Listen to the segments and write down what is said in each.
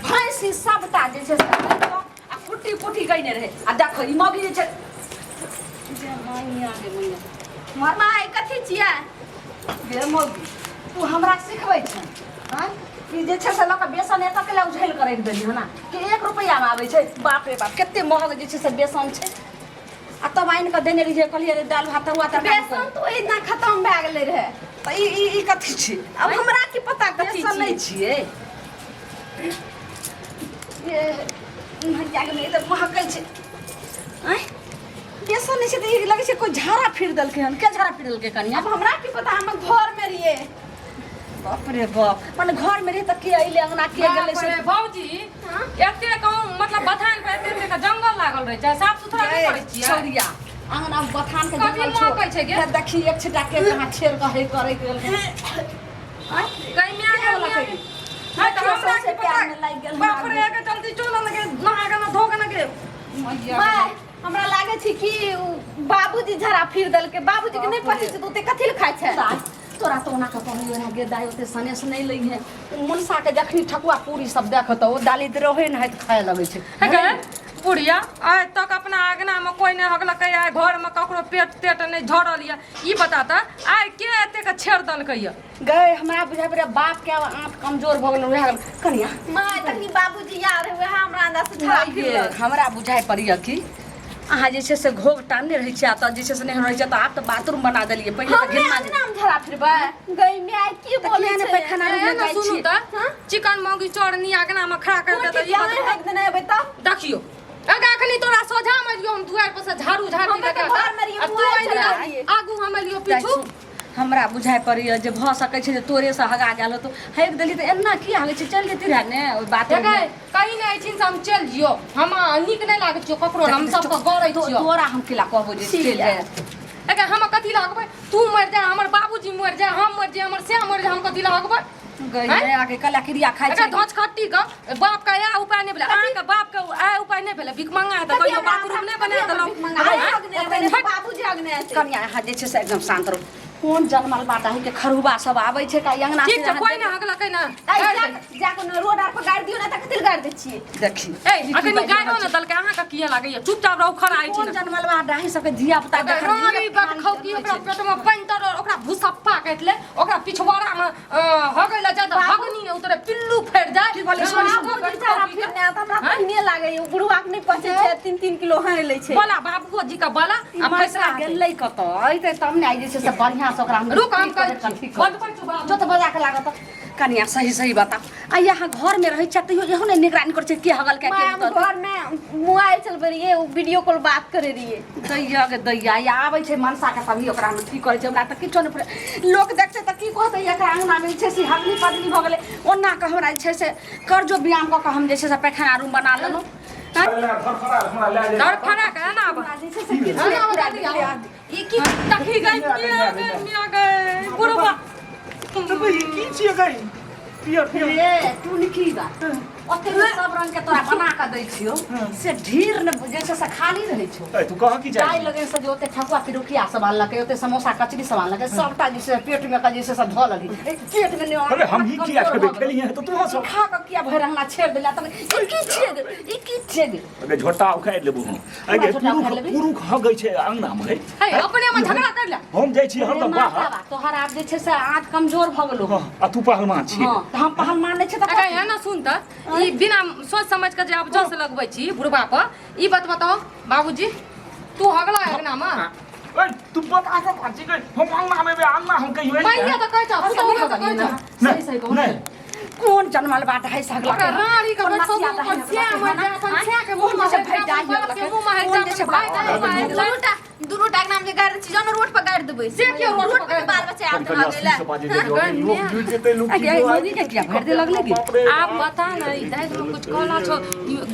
भैंसी सबटा जे छै आ कुटी कुटी कइने रहे आ देखो ई मौगी जे छै जे मैया गे मैया मार माय कथि छियै गे मौगी तू हमरा सिखबै छै हां ई जे छै से लोक बेसन एत के ला उझैल करे देली हना कि 1 रुपैया में आबै छै बाप रे बाप कते महग जे छै से बेसन छै आ तब आइन के देने रहिए कहलिए रे दाल भात तरुआ तरकारी बेसन तो इतना खत्म भए गेलै रहे त ई कथि छी अब हमरा की पता कथि छी नहीं छियै ये भैया के नहीं त महकै छै हैं बेसन नहीं छै त ई लगे छै कोई झाड़ा फिर देलकै हन के झाड़ा फिर देलकै कनिया अब हमरा की पता हम घर में रहिए बाप रे बाप माने घर में रही त के आइले अंगना के गेलै से भौजी एते कहूं मतलब बथान पे एते का जंगल लागल रहे छै साफ सुथरा नहीं करै छियै छोरिया अंगना बथान के कभी जंगल महकै छै गे देखी एक छिटा के कहां छेर कहे करे के हैं कहीं मिया के लगे हां त हमरा से प्यार में लाग गेल बाप रे के जल्दी चलो लगे नहा के ना धो के ना के माय हमरा लागे छै कि बाबूजी झरा फिर देल के बाबूजी के नहीं पति छै त कथि ल खाय छै तोरा तो ओना के कहलियो ना गे दाई ओते सनेस नहीं लई है मनसा के जखनी ठकुआ पूरी सब देखत ओ डाली त रहे न है त खाए लगे छै है गे बुढ़िया आज तक अपना आंगना में कोई नहीं हगलकै आय घर में ककरो पेट तेट नहीं झड़ल या ई बता त आय के एते के छेड़ दलकै या गए हमरा बुझा रे बाप के आंत कमजोर भ गेल रहे कनिया माय तखनी बाबूजी याद है हमरा अंदर से झरा फिर हमरा बुझाय पड़िया कि अहाँ जे छै से घोग टानने रहै छै त जे छै से नहीं रहै छै त आप त बाथरूम बना देलिए पहिले त घिनमा नाम झरा फिरबा गई माय की बोले ने छै पैखाना में जाई सुनू छी त चिकन मौगी चोरनी आंगना में खड़ा कर दे त ई यहाँ रख देना है बेटा देखियो अगा अखनी तोरा सोझा मरियो हम दुआर पर से झाड़ू झाड़ू लगा घर में रहिए, तू मुआय आइली चढ़ाइए। आगू हम लियो पीछू हमरा बुझाय पड़िया जे भ सकै छै जे तोरे से हगा गेल तो हेक देली त एना की हालै छै चल जेती रह ने ओइ बात देखे कहीं नहीं छिन से हम चल जियो हम निक नहीं लागे छियो ककरो हम सब के गरै छियो तोरा हम किला कहबो जे चल जाए अगे हम कथि लागबै तू मर जा हमर बाबूजी मर जा हम मर जा हमर से मर जा हम कथि लागबै गई आके कला क्रिया खाइ छै धोच खट्टी का बाप का या उपाय नहीं भेले अहाँ के बाप के आ उपाय नहीं भेले भिख मंगा त कहियो बाथरूम नहीं बना देलौ बाबूजी अगने छै कनिया अहाँ जे छै से एकदम शांत रहू कोन जनमल बाटा है के खरुबा सब आबै छै का अंगना ठीक छै कोई ना हगलकै ना जाको रोड आर पर गाड़ दियो ना त कथि गाड़ दे छियै देखी ए अखनी गाड़ो ना दलके अहाँ का किया लागैया चुपचाप रहू खड़ा आई छी कोन जनमल बाटा है सबके धिया पुता देख रानी बात खौकी ओकरा पेट में पानी तर ओकरा भूसप्पा काट ले ओकरा पिछवाड़ा में हगैला जा त हगनी उतरे पिल्लू फेर जाए की बोले बाबूजी झरा फिरने आ हमरा कहिने लागे बुढ़वा के नहीं पहुंचे छै 3-3 किलो हार ले छै बोला बाबूओ जी का बोला अब फैसला गेलै कत ऐते तब ने आई जे छै से बढ़िया से ओकरा रुक हम कर बंद कर चुप जो तो बजा के लागत कनिया सही सही बता आ यहाँ घर में रहे छै तैयो एहो ने निगरानी कर छै के हगल के हम घर में मोबाइल चलबे रहिए वीडियो कॉल बात करे रहिए दैया के दैया या आबै छै मनसा के तभी ओकरा में की करे छै हमरा त किछो ने लोग देखै त की कहतै एकरा अंगना में छै से हगली पदली भ गेलै ओना के हमरा छै से कर्जो व्यायाम क के हम जे छै से पैखाना रूम बना लेलो डर खड़ा के ना अब ई की तखी गई मिया गई बुढ़वा तो भाई की छिए गई पिया पिया ए तू निकी बा ओते सब रंग के तोरा बना के दै छियो से ढीर ने जैसे से खाली रहै छौ ए तू कह की जाय चाय लगे से जोते ठकुआ पिरुकिया सब लगे ओते समोसा कचरी सब लगे सबटा जैसे पेट में का जैसे सब धो लगी पेट में नहीं अरे हम ही किया खेबे खेली है तो तू हंस खा के किया भरंगना छेड़ देला त ई की छे दे अबे झोटा उखाड़ लेबो हम आगे पुरुख ह गई छै अंगना में है अपने में झगड़ा कर ले हम जाय छी हरदम बाहर तोहर आब जे छै से आंत कमजोर भ गेलो आ तू पहलवान छी हां त हम पहलवान नै छै त अगर है ना सुन त ई बिना सोच समझ के जे अब जस लगबै छी बुढ़वा पर ई बात बताओ बाबूजी तू हगला अंगना में ए तू बता के फांसी गई हम अंगना में अंगना हम कहियो मैया त कहै छ तू तो कहै छ सही सही कहू नहीं कोन जन्मल बात है सगला ओकरा रानी के बैठो अपन छे में अपन छे के मुंह में से भेट जाई के मुंह में है से भाई दुनूटा के नाम जे गाड़ छी जन रोड पर गाड़ देबै से के रोड पर बाल बच्चा आब त गेला लोग जुड़ जेते लोग अरे मोदी के क्या भर दे लगले की आप बता ना दाई कुछ कहला छो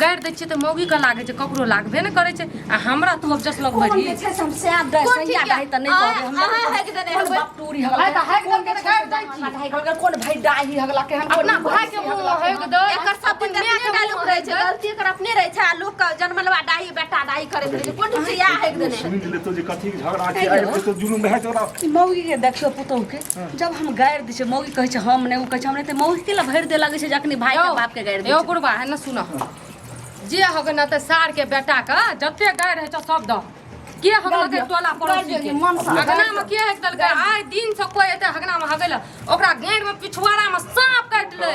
गाड़ि दै छियै तऽ मौगी का लागे छै ककरो लागबे ने करे छै आ हमरा तो अब जस लगबै कोन री के छै हम से दे सैया दाई त नहीं कहबे हम अहाँ हैक देने कोन हबै बाप टूरी हगल है त हैक दन के गाड़ि दै छी हगल कोन भाई डाही हगला के हम अपना भाई के मुंह हैक दे एकर सब दिन माय के गालू रहे छै गलती एकर अपने रहे छै आ लोग का जन्मलवा डाही बेटा डाही करैत रहे छै कोन ठीक छै या हैक देने सुन ले तो जे कथी के झगड़ा छै आइ तो जुलुम है तोरा मौगी के देखियो पुतौ के जब हम गाड़ि दै छै मौगी कहै छै हम नहीं उ कहै छै हम नहीं त मौगी के ला भरि दे लागे छै जखनी भाई के बाप के गाड़ि दै एगो बुढ़बा है न सुन जे हग न त सार के बेटा का जते गाड़ि रहै छ सब द के हगला के टोला पड़ोसी के हगना में के हक दल आइ दिन से कोई एते हगना में हगैला ओकरा गाड़ि में पिछवाड़ा में सांप काट ले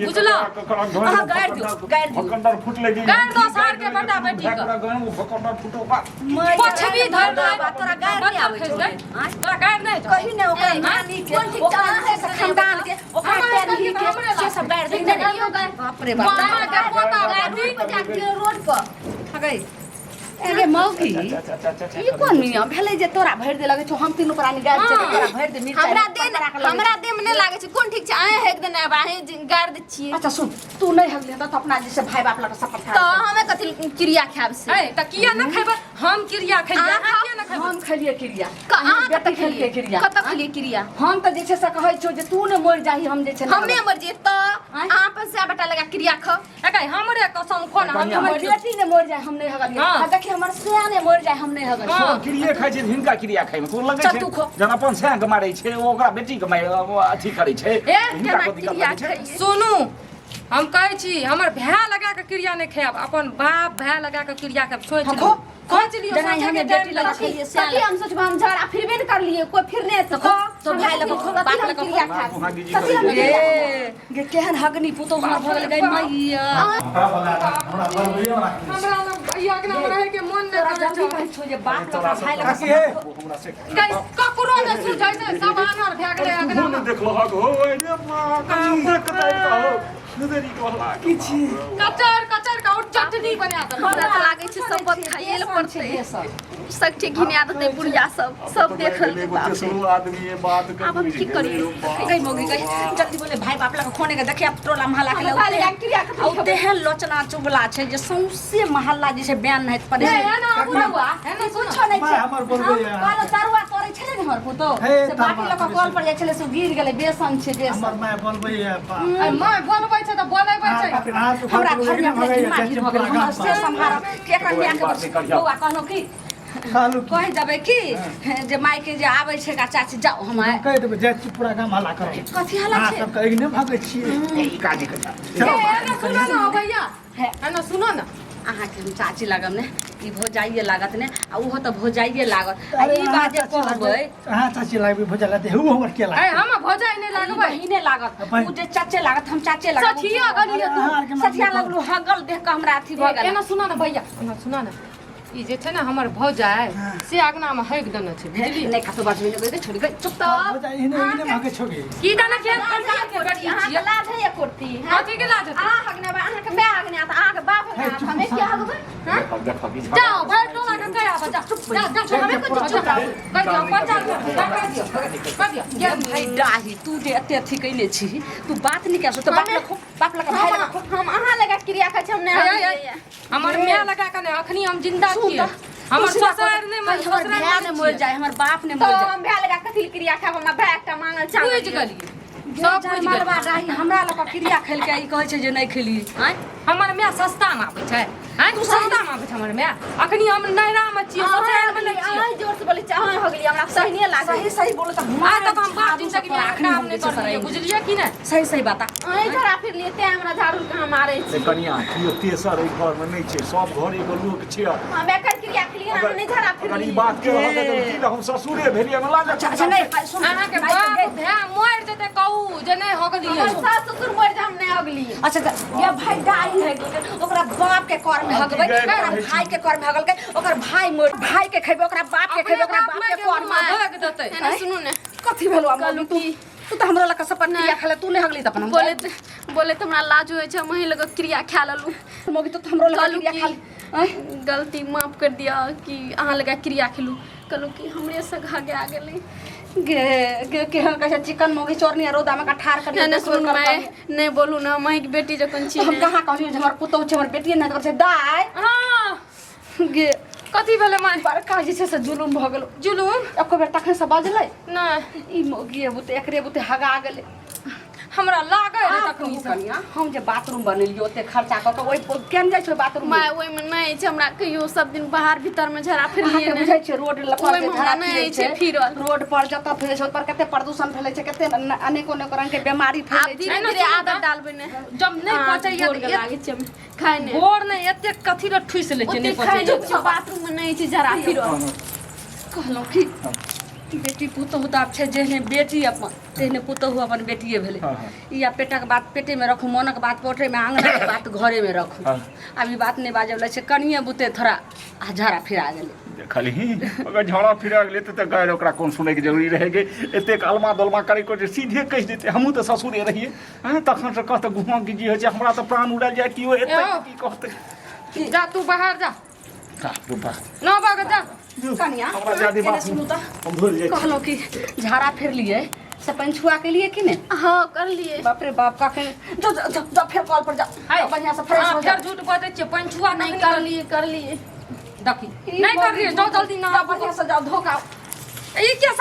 बुझला अहाँ गाड़ि दियो गाड़ि दियो भकंडर फुट लगी गाड़ि दो सार के बेटा बेटी का भकंडर फुटो बा पछबी धर ले तोरा गाड़ि नहीं आबै छै तोरा गाड़ि नहीं छ कहीं ने ओकर नानी के ओकर से खानदान के ओकर पैरही के से सब गाड़ि दै नहीं बाप रे बाप मामा के पोता गाड़ि पे जाके रोड पर हगै एगे मौगी ई कोन मिया भेलै जे तोरा भरि दे लगे छौ हम तीनों प्राणी गाड़ि छै तोरा भरि दे मिर्चा हमरा देह में नहीं लागे छै कोन ठीक छै अहाँ हैक देने बाहे गाड़ दै छियै अच्छा सुन तू नहीं हगले त अपना जैसे भाई बाप लग शपथ खा तो हमें कथि क्रिया खाब से ए त किया न खैबे हम क्रिया खैबे अहाँ किया न खैबे हम खलिए क्रिया अहाँ बेटा खेलिए क्रिया कत खलिए क्रिया हम त जैसे से कहै छौ जे तू ने मर जाही हम जे छै हमें मर जे तो अहाँ पर से बेटा लगा क्रिया ख एकै हमरे कसम कोन हम हमर बेटी ने मर जाए हम नहीं हगलिए आ देखि हमर सियाने मर जाए हम नहीं हगलिए हाँ। क्रिया खाइ छै हिनका क्रिया खाइ में कोन लगे चल छै तू खो। जन अपन सैंग मारै छै ओकरा बेटी के अथी करै छै हिनका केना को दिक्कत क्रिया लगे छै खाइए सुनू हम कहै छी हमर भाय लगा के क्रिया नहीं खायब अपन बाप भाय लगा के क्रिया खायब सोच खो। सोच लियो जेना सोचे हमे के बेटी टाइम लगा लगा खलिए कथि हम सोचब हम झगड़ा फिरबे न कर लिए कोई फिरने तो तो भाई लगा खो बाप लगा क्रिया खो खाब वहाँ गिजी कथि हम करै छै। ए गे केहन हगनी पुतो हमर भगल गई मैया हमरा लग भैया के नाम रहे के मन तोरा नहीं जल्दी करे कहै छौ जे बाप लगा भाई लगा कथी है हमरा से छै ककरो ने सुझै छै सब आनर भए गेलै अगना मुंह देखलो हग हो रे मां कथी कतै हो नजरी कहला की छी कचर कचर का और चटनी बना दे हमरा त लागे छै सब बात खाइए ल पड़तै सब ठीक घिना देतै बुढ़िया सब देखल के बाप रे शुरू आदमी ये बात कर अब हम की करिए गई मोगी गई जल्दी बोले भाई बाप लगा खोने के देखिए टोला महल्ला के भाई लगा क्रिया लोग औ तेहन लोचना चुगला छै जे सौंसे महल्ला जे छै बयान नहीं पड़े है ना बुढ़वा है ना सुन कुछो नहीं छै हमर बोलबै कालो तरुआ तोरे छले ने हमर पुतो हे, से बाटी तरुआ लगा कॉल पर जाय छले से गिर गेले बेसन छै बेसन हमर माय बोलबै ए माय बनबै छै त बोलेबै छै हमरा घर में अपने दिमागी भ गेल हम से संभाल के कन्या के बौआ कहलो की खालू कह देबै की जे माय के जे आबै छै का चाची जाओ हम कह देबै जे पूरा गाम हल्ला करो कथी हल्ला अहाँ छै सब कहीं नहीं भागै छियै ई काज करता ए ना सुनो ना भैया है ना सुनो ना अहाँ के चाची लागम ने ई भौजाइए लागत ने आ उहो त भौजाइए लागत आ ई बात जे कहबै अहाँ चाची लागबै भोजा लाते हु हमर के ए लाग हम भौजाई नहीं लागबै बहिने लागत उ जे चाचे लागत हम चाचे लागत सठिया गलिए तू सठिया लगलू हगल देख के हमरा अथी भ गेल एना सुनो ना भैया एना सुनो ना ई जे छै ना हमर भौजाई से अगना में हैक देने छै बुझली नहीं खातो बात में गई छोड़ गई चुप तो भोजा इने भागै छोगे की दाना के खंडा के बेटी अहाँ छियै के लाज है कोटी कथी के लाज हेतै? अहाँ हगने बा अहाँ के मैं हगने त अहाँ के बाप हगने हमें क्या हगबै हां अब देखो की जाओ भाई टोला के कया बजा जा हमें कुछ कर दियो पंचायत कर दियो ये भाई डाही तू जे एते अथी कइले छी तू बात नहीं कर तो बाप लगा भाई लगा हम अहाँ लगा क्रिया खाइ छी हम नहीं हमर मियां लगा के ने अखनी हम जिंदा छियै हमर ससुर ने हमर ससुर भाई ने मर जाए हमर बाप ने तो मर जाए हम भै लगा कथि क्रिया खाब हमरा भाई एकटा मांगल बुझ चावल गेलिए सब कुछ मरवा डाही हमरा लगा क्रिया खेल के ई कहै छै जे नहीं खेली हैं हमर मियां सस्ता में आबै छै हैं तू सस्ता में आबै छै हमर मियां अखनी हम नैरा में छियै ससुर में नहीं छियै अहाँ जोर से बोलै छी अहाँ हगली हमरा सही नहीं लागे सही सही बोलो त आ तब हम बाप जिंदगी में काम नहीं कर रही बुझलिए कि नहीं सही सही बात अहीं झड़ा फिर लिए ते हमरा झाड़ू के हम मारै छी कनिया कियो तेसर एहि घर में नहीं छै सब घर एगो लोक छै हम एकर क्रिया खेलिए हम नहीं झड़ा फिर अगर ई बात के रहत त की हम ससुरे भेलिए में लाज अच्छा अच्छा नहीं सुन अहाँ के बाप भै मर जेते कहू जे नहीं हगलिए हमर सास ससुर मर जा हम नहीं हगली अच्छा ये भाई डाही है ओकरा बाप के कर में हगबै ओकरा भाई के कर में हगल के ओकर भाई मोर भाई के खेबै ओकरा बाप के खेबै ओकरा बाप के कर में हग देतै एना सुनू ने कथी भेलो हम तू तू त हमरा लका सपन क्रिया खेले तू नहीं हगली त अपन बोले त हमरा लाज होय छै मही लग क्रिया खा लेलू मोगी तो हमरो लगा क्रिया खाली गलती माफ कर दिया कि अहाँ लगा क्रिया खेलू कहलू कि हमरे से घागे आ गेलै गे कैसे चिकन मोगी चोरनी रोदा में का ठार कर ना सुन मैं नहीं बोलू ना मैं की बेटी जकन छी हम कहां कहलियो जे हमर पुतौ छै हमर बेटी नै कर छै दाय हाँ गे कथी भेले माय बड़का जे छै से जुलुम भ गेलो जुलूम एको बेर तखन से बाजलै नहीं ई मोगी बुते एकरे बुते हगा गेलै हमरा लागे रे तखनी से कनिया हम जे बाथरूम बनेलियो ओते खर्चा क के ओइ केन जाय छै बाथरूम मैं ओइ में नहीं छै हमरा कहियो सब दिन बाहर भीतर में झरा फिर लिए के बुझै छै रोड लपर ओइ जे में धरा नहीं फिरै छै फिरल रोड पर जतऽ फिरै छै ओइ पर कते प्रदूषण फैलै छै कते अनेको रंग के बीमारी आप फैलै छै धीरे धीरे आदत डालबे ने जब नहीं पचैया गोड़ लागे छै खाए ने गोर नहीं एते कथी रे ठुस ले छै ओते नहीं खाए पचैया छै बाथरूम में नहीं छै झरा फिरल कहलौं कि बेटी पुतहु तऽ आब छै जेहने बेटी अपन तेहने पुतहु अपन बेटिए भेलै ई आ पेटक बात पेटे में रखू मोनक बात पोटरे में आंगन के बात घरे में रखू अब ई बात नहीं बाजल छै कनिए बुते थोड़ा झाड़ा फिरा गेलै खाली अगर झड़ा फिरा गेलै तऽ गाय ओकरा कोन सुनै के जरूरी रहै गे एतेक अलमा दलमा करे को सीधे कहि देते हमहूँ तऽ ससुरे रहिए हैं तखन से कहते घुमा की जी होइ छै हमरा तऽ प्राण उड़ल जाए कि एते की कहते जा तू बाहर जा रुपा ना बाग जा कनिया हमरा जादे बात सुनू तऽ हम भूल जाए कहलौं कि झाड़ा फिरलियै से पंछुआ के लिए कि नहीं हां कर लिए बाप रे बाप का जो फिर कॉल पर जा बढ़िया से फ्रेश हो जा फिर झूठ बाते छै पंछुआ नहीं कर लिए देखी नहीं कर रही है, जाओ जल्दी ना बढ़िया से जाओ धोखा ये क्या